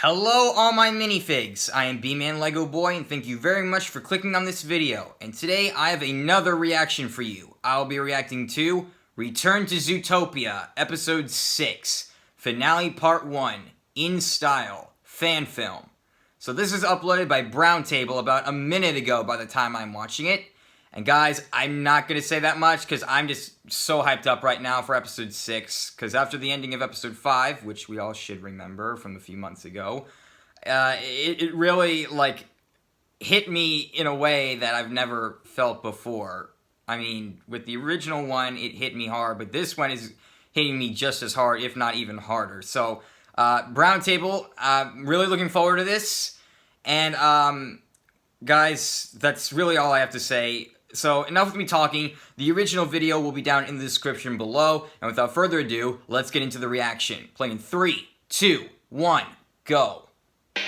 Hello all my minifigs, I am Bmanlegoboy and thank you very much for clicking on this video. And today I have another reaction for you. I'll be reacting to Return to Zootopia, Episode 6, Finale Part 1, In Style, Fan Film. So this is uploaded by Brown Table about a minute ago by the time I'm watching it. And guys, I'm not going to say that much because I'm just so hyped up right now for Episode 6. Because after the ending of Episode 5, which we all should remember from a few months ago, it really, hit me in a way that I've never felt before. I mean, with the original one, it hit me hard, but this one is hitting me just as hard, if not even harder. So, Brown Table, really looking forward to this. And, guys, that's really all I have to say. So, enough with me talking. The original video will be down in the description below. And without further ado, let's get into the reaction. Playing in 3, 2, 1, go. Hey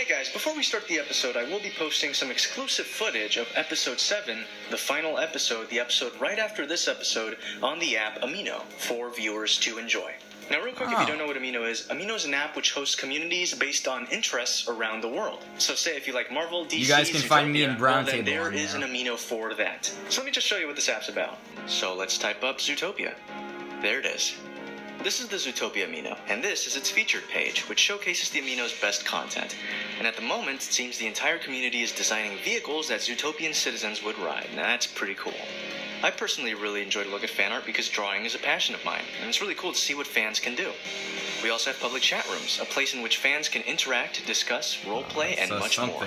guys, before we start the episode, I will be posting some exclusive footage of Episode 7, the final episode, the episode right after this episode, on the app Amino, for viewers to enjoy. Now, real quick, if you don't know what Amino is an app which hosts communities based on interests around the world. So say if you like Marvel, DC, you guys can Zootopia, find me in Brown then Table. there is an Amino for that. So let me just show you what this app's about. So let's type up Zootopia. There it is. This is the Zootopia Amino, and this is its featured page, which showcases the Amino's best content. And at the moment, it seems the entire community is designing vehicles that Zootopian citizens would ride. Now, that's pretty cool. I personally really enjoy to look at fan art because drawing is a passion of mine, and it's really cool to see what fans can do. We also have public chat rooms, a place in which fans can interact, discuss, roleplay, and much more.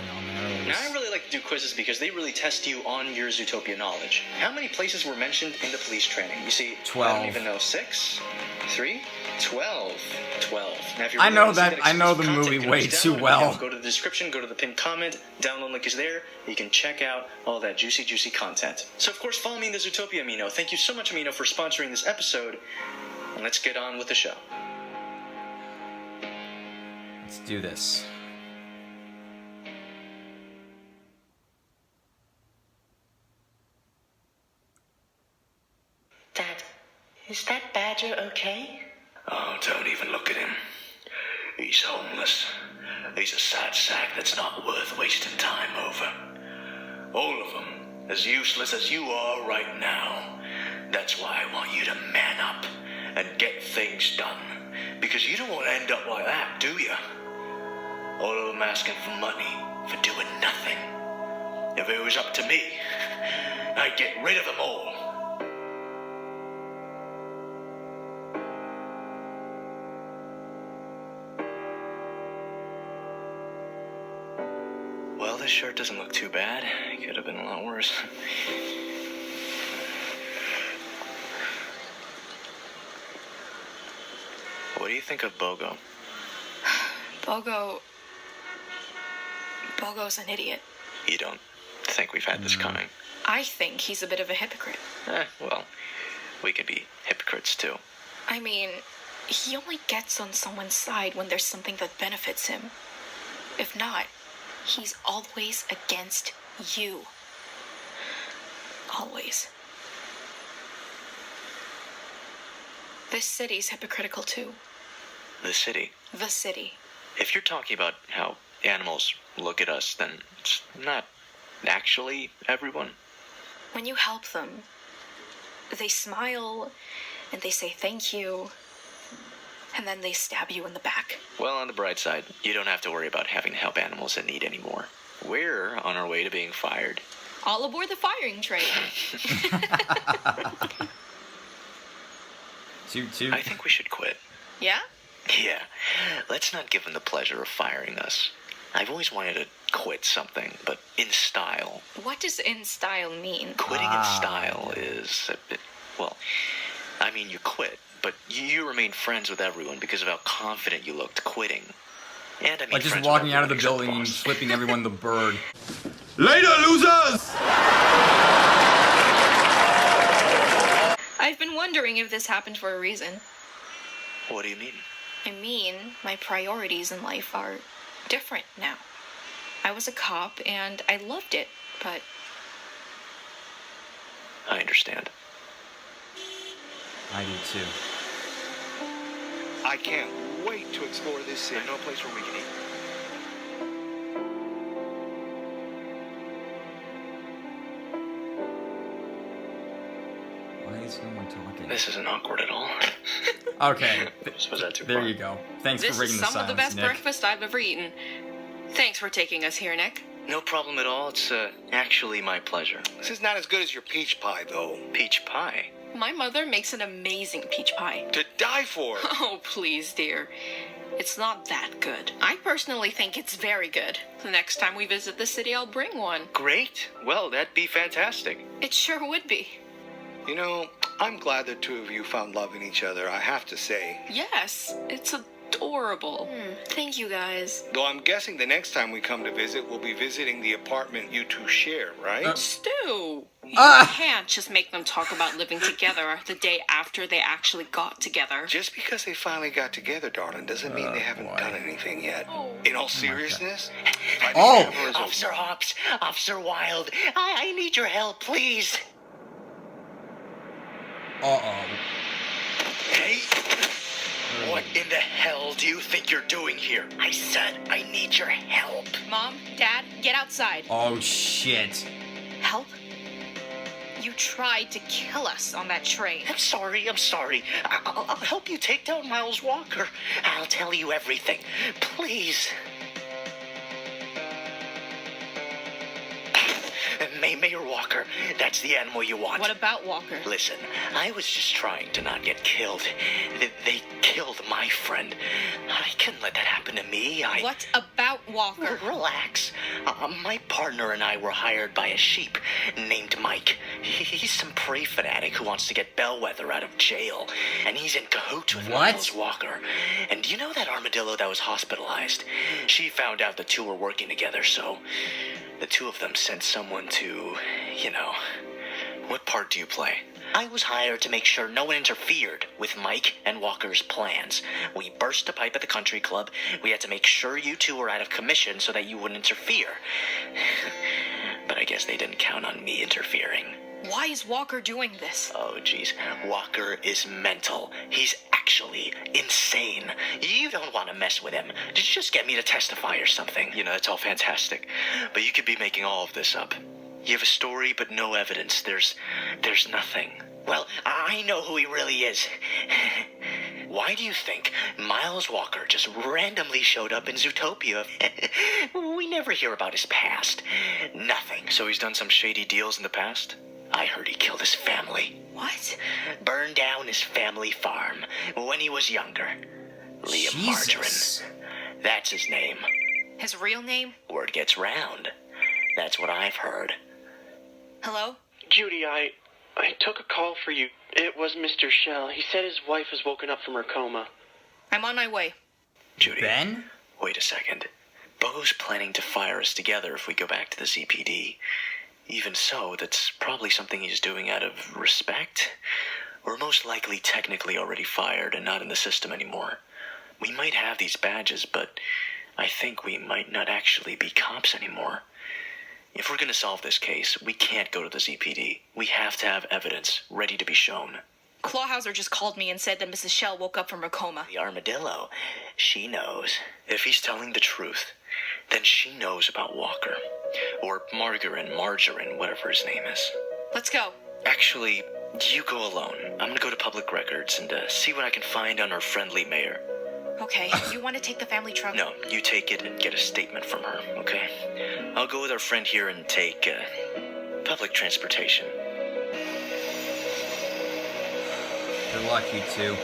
Now, I really like to do quizzes because they really test you on your Zootopia knowledge. How many places were mentioned in the police training? You see, 12. I don't even know. 6? 3? 12. 12. Now, if you're I know the movie way too well. Go to the description, go to the pinned comment, download link is there. You can check out all that juicy content. So, of course, follow me in the Zootopia Amino. Thank you so much, Amino, for sponsoring this episode. And let's get on with the show. Let's do this. Dad, is that Badger okay? Oh, don't even look at him. He's homeless. He's a sad sack that's not worth wasting time over. All of them, as useless as you are right now. That's why I want you to man up and get things done. Because you don't want to end up like that, do you? All of them asking for money for doing nothing. If it was up to me, I'd get rid of them all. Well, this shirt doesn't look too bad. It could have been a lot worse. What do you think of Bogo? Bogo's an idiot. You don't think we've had this coming? I think he's a bit of a hypocrite. Well, we could be hypocrites too. I mean, he only gets on someone's side when there's something that benefits him. If not, he's always against you. Always. This city's hypocritical too. The city? The city. If you're talking about how animals look at us, then it's not actually everyone. When you help them, they smile and they say thank you, and then they stab you in the back. Well, on the bright side, you don't have to worry about having to help animals in need anymore. We're on our way to being fired. All aboard the firing train. I think we should quit. Yeah? Yeah. Let's not give them the pleasure of firing us. I've always wanted to quit something, but in style. What does in style mean? Quitting in style is, well, I mean, you quit, but you remain friends with everyone because of how confident you looked quitting. And I mean, like just walking out of the building and flipping everyone the bird. Later, losers! I've been wondering if this happened for a reason. What do you mean? I mean, my priorities in life are different now. I was a cop and I loved it, but... I understand. I do too. I can't wait to explore this city. I know a place where we can eat. Why is no one talking? This isn't awkward at all. Okay. Was that too There far? you go. Thanks This for breaking is the some of silence, the best Nick. breakfast I've ever eaten. Thanks for taking us here, Nick. No problem at all. It's actually my pleasure. This is not as good as your peach pie, though. Peach pie. My mother makes an amazing peach pie. To die for. Oh, please, dear. It's not that good. I personally think it's very good. The next time we visit the city, I'll bring one. Great. Well, that'd be fantastic. It sure would be. You know, I'm glad the two of you found love in each other, I have to say. Yes, it's adorable. Thank you, guys. Though I'm guessing the next time we come to visit, we'll be visiting the apartment you two share, right? Stu! You Ah. can't just make them talk about living together the day after they actually got together. Just because they finally got together, darling, doesn't mean they haven't done anything yet. In all seriousness, I Oh. think Amber is a- Officer Hobbs, Officer Wilde, I need your help, please. Uh-oh. Hey! What in the hell do you think you're doing here? I said I need your help. Mom, Dad, get outside. Oh, shit. Help? You tried to kill us on that train. I'm sorry. I'll help you take down Miles Walker. I'll tell you everything. Please. Mayor Walker, that's the animal you want. What about Walker? Listen, I was just trying to not get killed. They killed my friend. I couldn't let that happen to me. What about Walker? Relax. My partner and I were hired by a sheep named Mike. He's some prey fanatic who wants to get Bellwether out of jail. And he's in cahoots with What? Miles Walker. And do you know that armadillo that was hospitalized? She found out the two were working together, so the two of them sent someone to, What part do you play? I was hired to make sure no one interfered with Mike and Walker's plans. We burst a pipe at the country club. We had to make sure you two were out of commission so that you wouldn't interfere. But I guess they didn't count on me interfering. Why is Walker doing this? Oh, jeez. Walker is mental. He's actually insane. You don't want to mess with him. Just get me to testify or something. That's all fantastic. But you could be making all of this up. You have a story, but no evidence. There's nothing. Well, I know who he really is. Why do you think Miles Walker just randomly showed up in Zootopia? We never hear about his past. Nothing. So he's done some shady deals in the past? I heard he killed his family. What? Burned down his family farm when he was younger. Liam Jesus. Margarine. That's his name. His real name? Word gets round. That's what I've heard. Hello? Judy, I took a call for you. It was Mr. Shell. He said his wife has woken up from her coma. I'm on my way. Judy, Ben? wait a second. Bo's planning to fire us together if we go back to the ZPD. Even so, that's probably something he's doing out of respect. We're most likely technically already fired and not in the system anymore. We might have these badges, but I think we might not actually be cops anymore. If we're going to solve this case, we can't go to the ZPD. We have to have evidence ready to be shown. Clawhauser just called me and said that Mrs. Shell woke up from her coma. The armadillo. She knows. If he's telling the truth, then she knows about Walker. Or Margarine, whatever his name is. Let's go. Actually, you go alone. I'm going to go to public records and see what I can find on our friendly mayor. Okay, you want to take the family truck? No, you take it and get a statement from her, okay? I'll go with our friend here and take public transportation. Good luck, you two.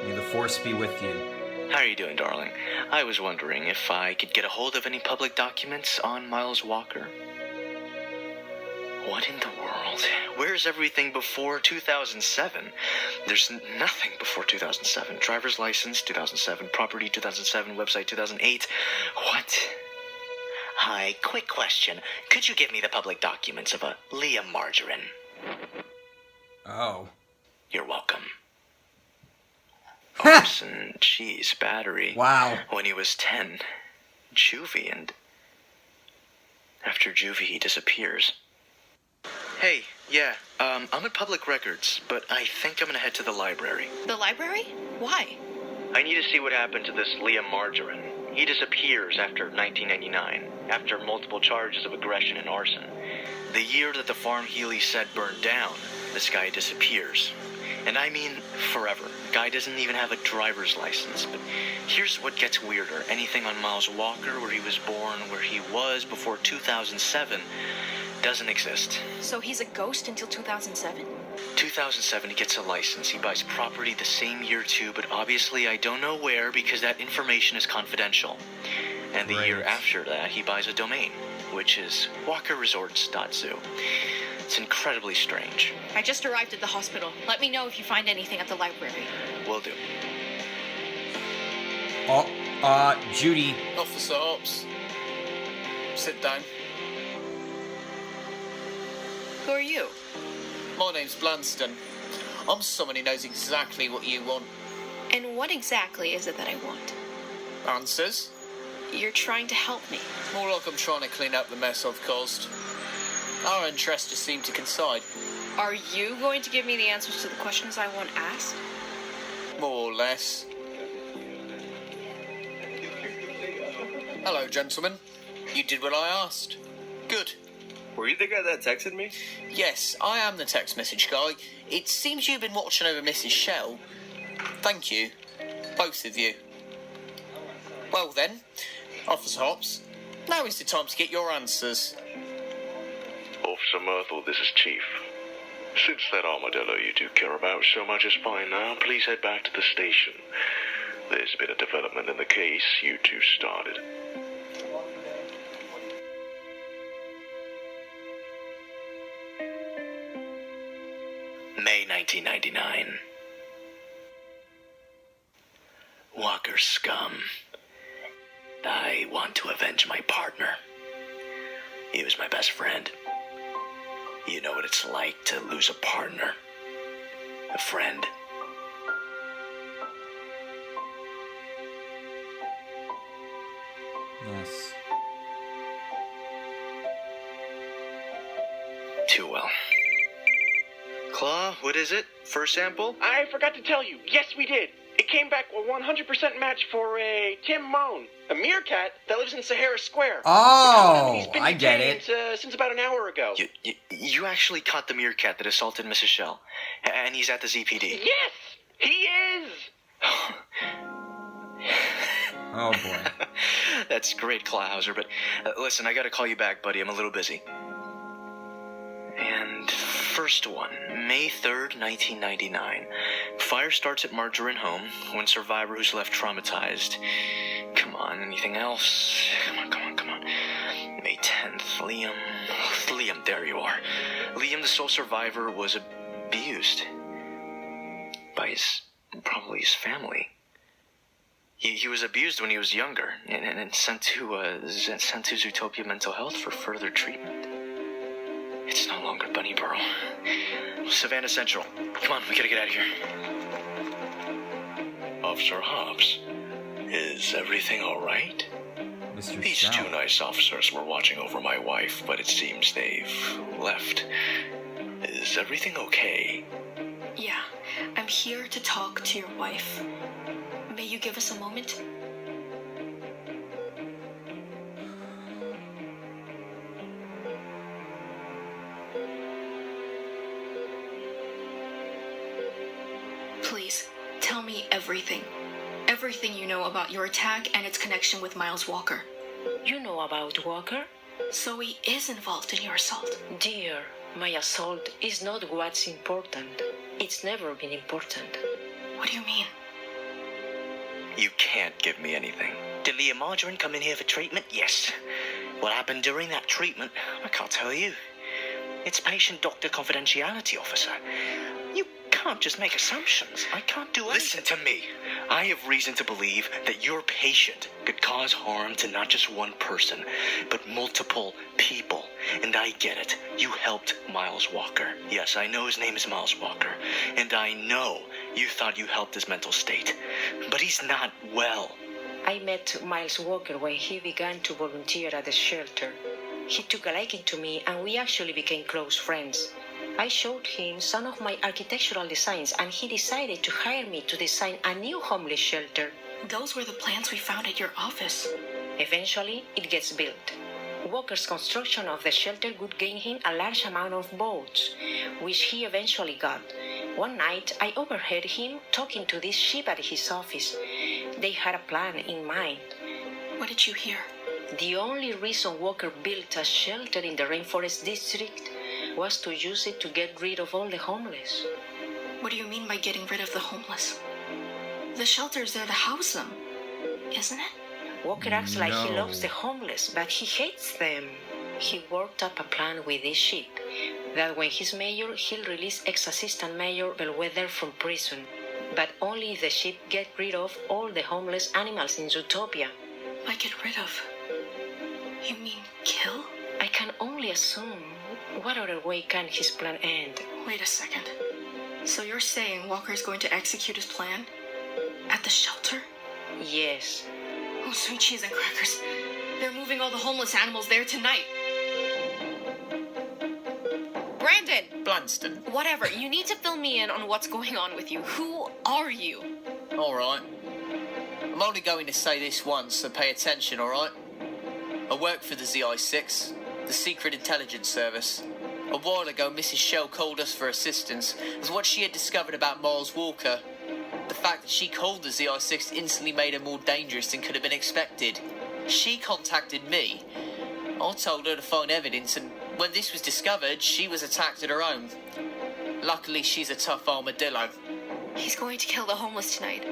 May the force be with you. How are you doing, darling? I was wondering if I could get a hold of any public documents on Miles Walker. What in the world? Where's everything before 2007? There's nothing before 2007. Driver's license, 2007. Property, 2007. Website, 2008. What? Hi, quick question. Could you give me the public documents of a Liam Margarine? Oh. You're welcome. Arson, cheese, battery. Wow. When he was 10. Juvie, and after Juvie, he disappears. Hey, yeah, I'm at public records, but I think I'm gonna head to the library. The library? Why? I need to see what happened to this Liam Margarine. He disappears after 1999, after multiple charges of aggression and arson. The year that the farm Healy said burned down, this guy disappears. And I mean forever. Guy doesn't even have a driver's license. But here's what gets weirder. Anything on Miles Walker, where he was born, where he was before 2007, doesn't exist. So he's a ghost until 2007? 2007, he gets a license. He buys property the same year too, but obviously I don't know where because that information is confidential. And the year after that, he buys a domain, which is walkerresorts.zoo. It's incredibly strange. I just arrived at the hospital. Let me know if you find anything at the library. Will do. Judy. Officer Hobbs. Sit down. Who are you? My name's Blanston. I'm someone who knows exactly what you want. And what exactly is it that I want? Answers? You're trying to help me. More like I'm trying to clean up the mess I've caused. Our interests just seem to coincide. Are you going to give me the answers to the questions I want asked? More or less. Hello, gentlemen. You did what I asked. Good. Were you the guy that texted me? Yes, I am the text message guy. It seems you've been watching over Mrs. Shell. Thank you. Both of you. Well then, Officer Hobbs, now is the time to get your answers. Officer Myrtle, this is Chief. Since that armadillo you do care about so much is fine now, please head back to the station. There's been a development in the case you two started. May 1999. Walker scum. I want to avenge my partner. He was my best friend. You know what it's like to lose a partner, a friend. Yes. Too well. Claw, what is it? First sample? I forgot to tell you. Yes, we did. It came back a 100% match for a Tim Moan, a meerkat that lives in Sahara Square. Oh, He's been I get decaying since about an hour ago. You actually caught the meerkat that assaulted Mrs. Shell, and he's at the ZPD. Yes, he is. Oh boy. That's great, Clawhauser, but listen, I gotta call you back, buddy. I'm a little busy. And first one, May 3rd, 1999. Fire starts at Margarine home when survivor who's left traumatized. Come on, anything else? Come on. May 10th, Liam, there you are. Liam, the sole survivor, was abused. By probably his family. He was abused when he was younger and sent to Zootopia Mental Health for further treatment. It's no longer Bunnyboro. Savannah Central. Come on, we gotta get out of here. Officer Hobbs, is everything all right? Mr. These Shell. two nice officers were watching over my wife, but it seems they've left. Is everything okay? Yeah, I'm here to talk to your wife. May you give us a moment? Please, tell me everything. Everything you know about your attack and its connection with Miles Walker. You know about Walker? So he is involved in your assault. Dear, my assault is not what's important. It's never been important. What do you mean? You can't give me anything. Did Liam Margarine come in here for treatment? Yes. What happened during that treatment? I can't tell you. It's patient-doctor confidentiality, officer. You can't just make assumptions. I can't do anything. Listen to me. I have reason to believe that your patient could cause harm to not just one person, but multiple people. And I get it. You helped Miles Walker. Yes, I know his name is Miles Walker. And I know you thought you helped his mental state. But he's not well. I met Miles Walker when he began to volunteer at the shelter. He took a liking to me and we actually became close friends. I showed him some of my architectural designs and he decided to hire me to design a new homeless shelter. Those were the plans we found at your office. Eventually, it gets built. Walker's construction of the shelter would gain him a large amount of votes, which he eventually got. One night, I overheard him talking to this sheep at his office. They had a plan in mind. What did you hear? The only reason Walker built a shelter in the Rainforest District was to use it to get rid of all the homeless. What do you mean by getting rid of the homeless? The shelter's there to house them, isn't it? Walker acts like he loves the homeless, but he hates them. He worked up a plan with this sheep, that when he's mayor, he'll release ex-assistant mayor Bellwether from prison. But only if the sheep get rid of all the homeless animals in Zootopia. By get rid of? You mean kill? I can only assume. What other way can his plan end? Wait a second. So you're saying Walker's going to execute his plan? At the shelter? Yes. Oh, sweet cheese and crackers. They're moving all the homeless animals there tonight. Brandon! Blanston. Whatever, you need to fill me in on what's going on with you. Who are you? Alright. I'm only going to say this once, so pay attention, alright? I work for the ZI-6, the Secret Intelligence Service. A while ago, Mrs. Shell called us for assistance as what she had discovered about Miles Walker. The fact that she called the ZI-6 instantly made her more dangerous than could have been expected. She contacted me. I told her to find evidence, and when this was discovered, she was attacked at her home. Luckily, she's a tough armadillo. He's going to kill the homeless tonight.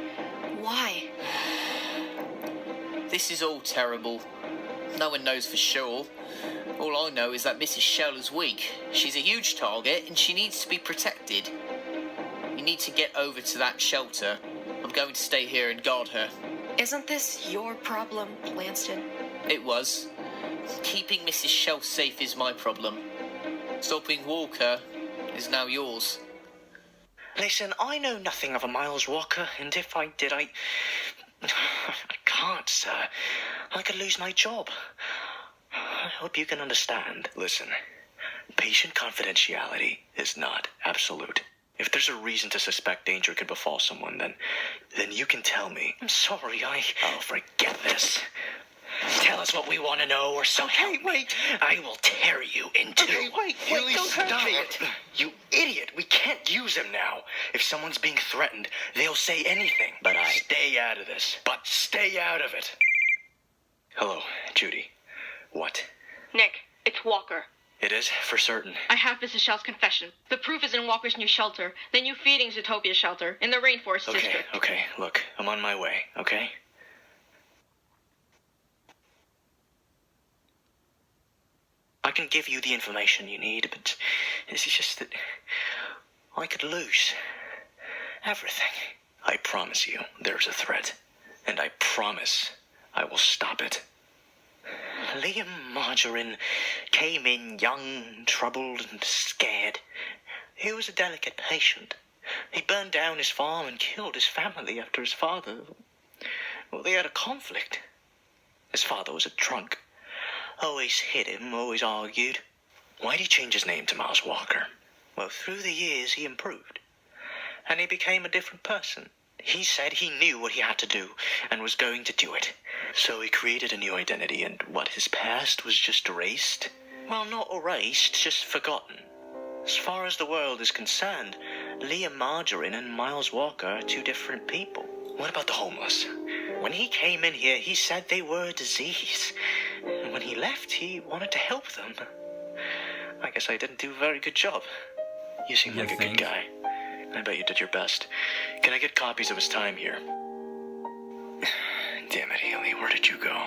Why? This is all terrible. No one knows for sure. All I know is that Mrs. Shell is weak. She's a huge target, and she needs to be protected. You need to get over to that shelter. I'm going to stay here and guard her. Isn't this your problem, Lanston? It was. Keeping Mrs. Shell safe is my problem. Stopping Walker is now yours. Listen, I know nothing of a Miles Walker, and if I did, I can't, sir. I could lose my job. I hope you can understand. Listen, patient confidentiality is not absolute. If there's a reason to suspect danger could befall someone, then you can tell me. I'm sorry, Oh, forget this. Tell us what we want to know, or so help me. Wait. I will tear you in two. Okay, wait, don't hurt me. You idiot. We can't use him now. If someone's being threatened, they'll say anything. But Stay out of this. But stay out of it. Hello, Judy. What? Nick, it's Walker. It is, for certain. I have Mrs. Shell's confession. The proof is in Walker's new shelter, the new feeding Zootopia shelter, in the Rainforest District. Okay, look, I'm on my way, okay? I can give you the information you need, but it's just that I could lose everything. I promise you, there's a threat. And I promise I will stop it. Liam Margarine came in young, troubled, and scared. He was a delicate patient. He burned down his farm and killed his family after his father. Well, they had a conflict. His father was a drunk. Always hit him, always argued. Why'd he change his name to Miles Walker? Well, through the years, he improved. And he became a different person. He said he knew what he had to do and was going to do it. So he created a new identity, and what, his past was just erased? Well, not erased, just forgotten. As far as the world is concerned, Liam Margarine and Miles Walker are two different people. What about the homeless? When he came in here, he said they were a disease. And when he left, he wanted to help them. I guess I didn't do a very good job. You seem like a good guy. I bet you did your best. Can I get copies of his time here? Damn it, Haley, where did you go?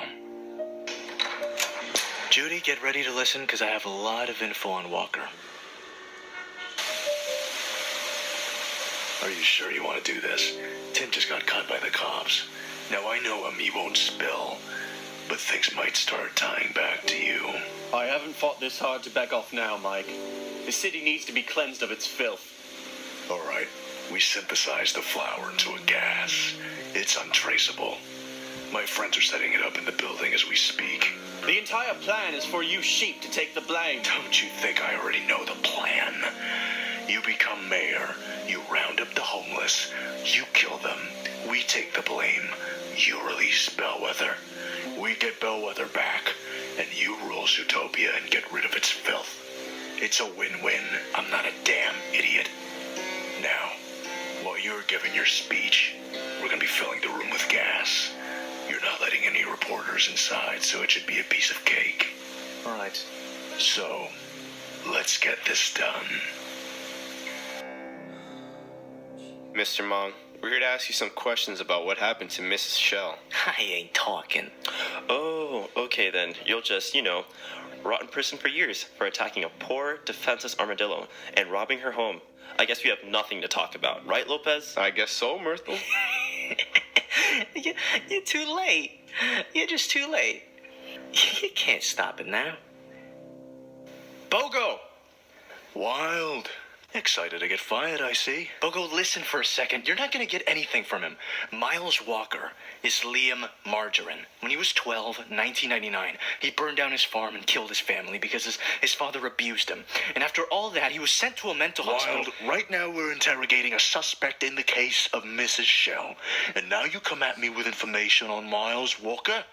Judy, get ready to listen, because I have a lot of info on Walker. Are you sure you want to do this? Tim just got caught by the cops. Now, I know him, he won't spill, but things might start tying back to you. I haven't fought this hard to back off now, Mike. The city needs to be cleansed of its filth. All right, we synthesized the flower into a gas. It's untraceable. My friends are setting it up in the building as we speak. The entire plan is for you sheep to take the blame. Don't you think I already know the plan? You become mayor, you round up the homeless, you kill them, we take the blame, you release Bellwether, we get Bellwether back, and you rule Zootopia and get rid of its filth. It's a win-win. I'm not a damn idiot. Now, while you're giving your speech, we're gonna be filling the room with gas. You're not letting any reporters inside, so it should be a piece of cake. All right. So, let's get this done. Mr. Mong, we're here to ask you some questions about what happened to Mrs. Shell. I ain't talking. Oh, okay then. You'll just, rot in prison for years for attacking a poor, defenseless armadillo and robbing her home. I guess we have nothing to talk about, right, Lopez? I guess so, Myrtle. You're too late. You're just too late. You can't stop it now. Bogo! Wild. Excited to get fired, I see. Bogo, listen for a second. You're not going to get anything from him. Miles Walker is Liam Margarine. When he was 12, 1999, he burned down his farm and killed his family because his father abused him. And after all that, he was sent to a mental hospital. Wild, right now we're interrogating a suspect in the case of Mrs. Shell. And now you come at me with information on Miles Walker?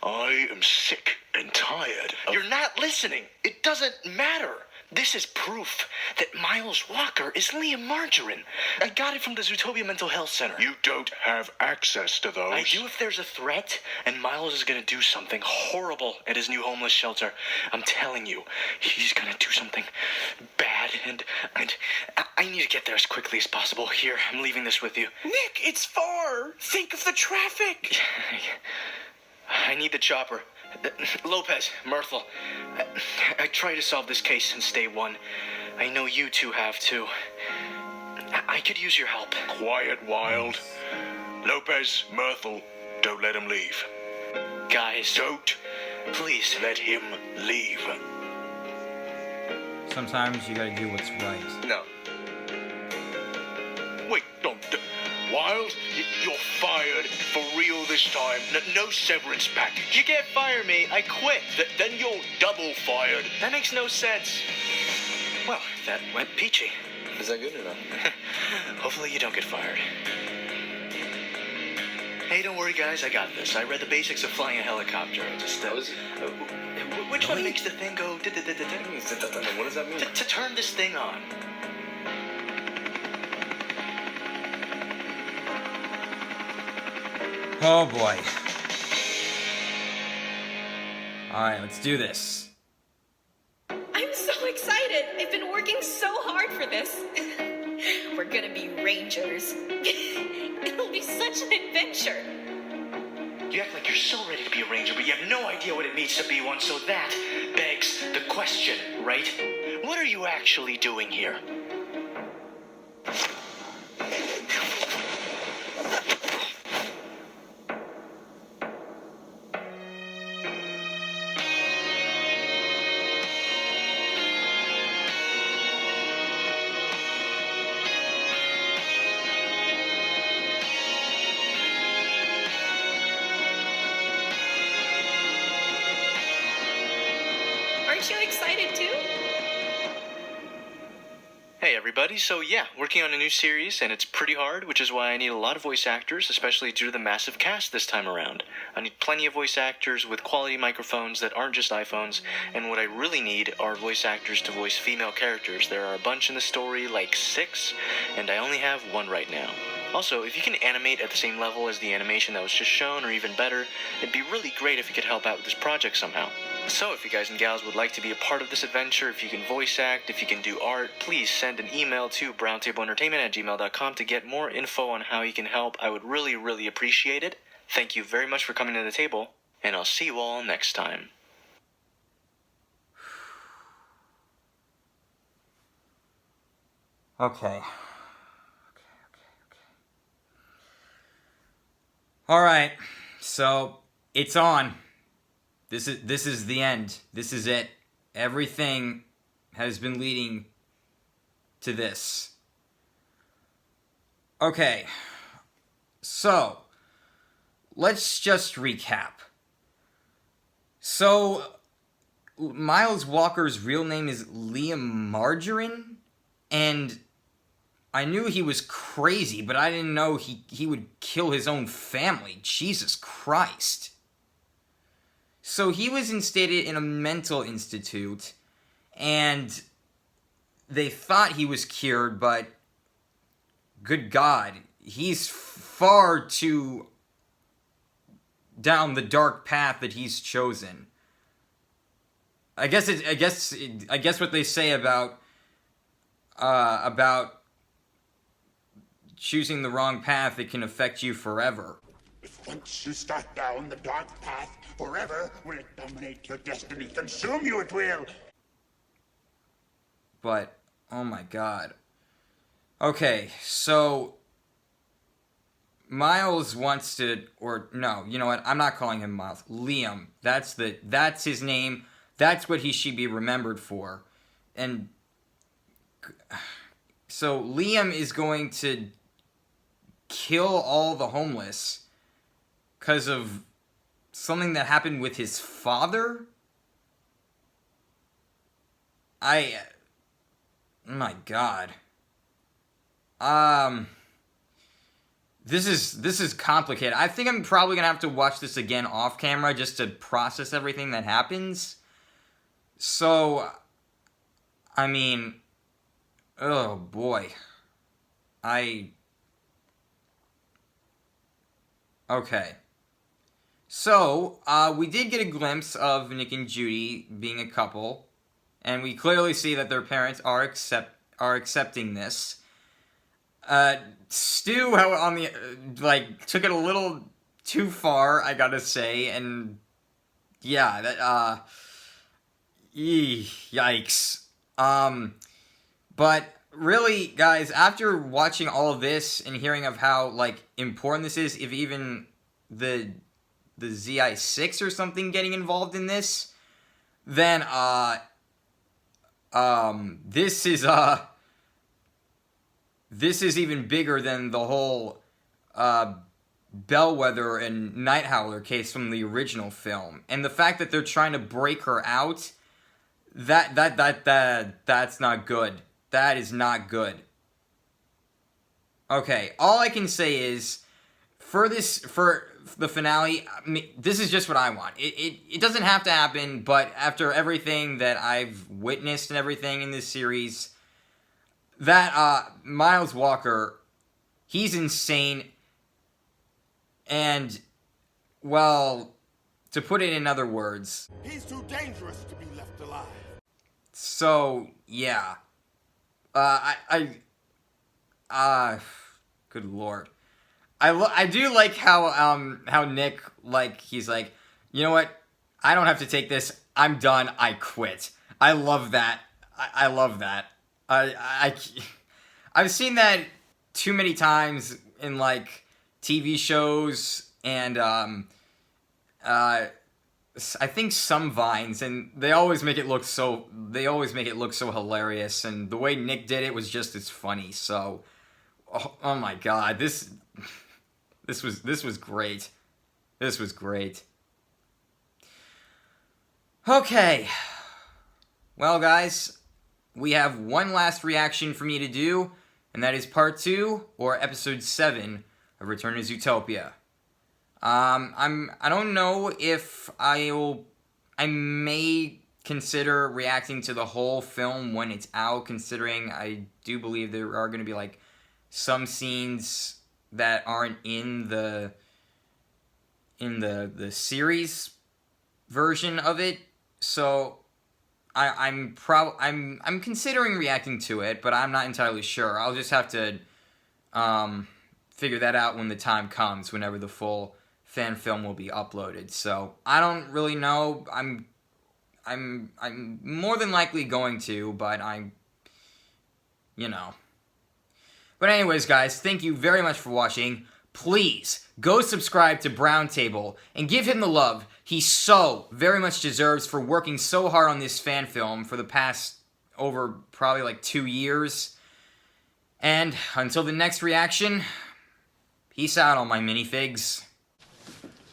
I am sick and tired of... You're not listening. It doesn't matter. This is proof that Miles Walker is Liam Margarine. I got it from the Zootopia Mental Health Center. You don't have access to those. I do if there's a threat, and Miles is gonna do something horrible at his new homeless shelter. I'm telling you, he's gonna do something bad, and I need to get there as quickly as possible. Here, I'm leaving this with you. Nick, it's far. Think of the traffic. I need the chopper. Lopez, Myrtle, I try to solve this case since day one. I know you two have too. I could use your help. Quiet, Wild. Lopez, Myrtle, don't let him leave. Guys, don't please let him leave. Sometimes you gotta do what's right. No. Wait, don't. Wild, you're fired for real this time. No severance package. You can't fire me. I quit. Then you're double fired. That makes no sense. Well, that went peachy. Is that good or not? Hopefully you don't get fired. Hey, don't worry, guys. I got this. I read the basics of flying a helicopter. I just... which one makes the thing go... What does that mean? To turn this thing on. Oh boy. Alright, let's do this. I'm so excited. I've been working so hard for this. We're gonna be rangers. It'll be such an adventure. You act like you're so ready to be a ranger, but you have no idea what it means to be one, so that begs the question, right? What are you actually doing here? Aren't you excited too? Hey everybody, so yeah, working on a new series, and it's pretty hard, which is why I need a lot of voice actors, especially due to the massive cast this time around. I need plenty of voice actors with quality microphones that aren't just iPhones, and what I really need are voice actors to voice female characters. There are a bunch in the story, like 6, and I only have 1 right now. Also, if you can animate at the same level as the animation that was just shown, or even better, it'd be really great if you could help out with this project somehow. So, if you guys and gals would like to be a part of this adventure, if you can voice act, if you can do art, please send an email to browntableentertainment@gmail.com to get more info on how you can help. I would really, really appreciate it. Thank you very much for coming to the table, and I'll see you all next time. Okay. Alright, so it's on. This is the end. This is it. Everything has been leading to this. Okay. So, let's just recap. So, Miles Walker's real name is Liam Margarine, and I knew he was crazy, but I didn't know he would kill his own family. Jesus Christ. So he was instated in a mental institute, and they thought he was cured, but good God, he's far too down the dark path that he's chosen. I guess what they say about choosing the wrong path, it can affect you forever. If once you start down the dark path, forever will it dominate your destiny, consume you it will. But, oh my God. Okay, so Miles wants to, or no, you know what? I'm not calling him Miles. Liam. That's his name. That's what he should be remembered for. And so Liam is going to kill all the homeless because of something that happened with his father? Oh my God. This is complicated. I think I'm probably gonna have to watch this again off camera just to process everything that happens. So, I mean, oh boy. Okay. So, we did get a glimpse of Nick and Judy being a couple, and we clearly see that their parents are accepting this. Stu, on the took it a little too far, I gotta say, and yeah, that yikes. But really, guys, after watching all of this and hearing of how important this is, if even the ZI6 or something getting involved in this, then this is even bigger than the whole Bellwether and Night Howler case from the original film. And the fact that they're trying to break her out, that's not good. That is not good. Okay, all I can say is, for the finale, I mean, this is just what I want. It doesn't have to happen, but after everything that I've witnessed and everything in this series, that Miles Walker, he's insane, and, well, to put it in other words, He's too dangerous to be left alive. So, yeah. Good Lord. I do like how Nick, he's like, you know what? I don't have to take this. I'm done. I quit. I love that. I love that. I've seen that too many times in, TV shows and, I think some Vines, and they always make it look so hilarious, and the way Nick did it was just as funny. So, oh my God, this was great. This was great. Okay. Well, guys, we have one last reaction for me to do, and that is part 2 or episode 7 of Return to Zootopia. I don't know if I may consider reacting to the whole film when it's out, considering I do believe there are going to be, some scenes that aren't in the series version of it. So, I'm considering reacting to it, but I'm not entirely sure. I'll just have to, figure that out when the time comes, whenever the full fan film will be uploaded. So I don't really know. I'm more than likely going to, but But anyways, guys, thank you very much for watching. Please go subscribe to Brown Table and give him the love he so very much deserves for working so hard on this fan film for the past over probably 2 years. And until the next reaction, peace out, all my minifigs.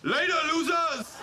Later, losers!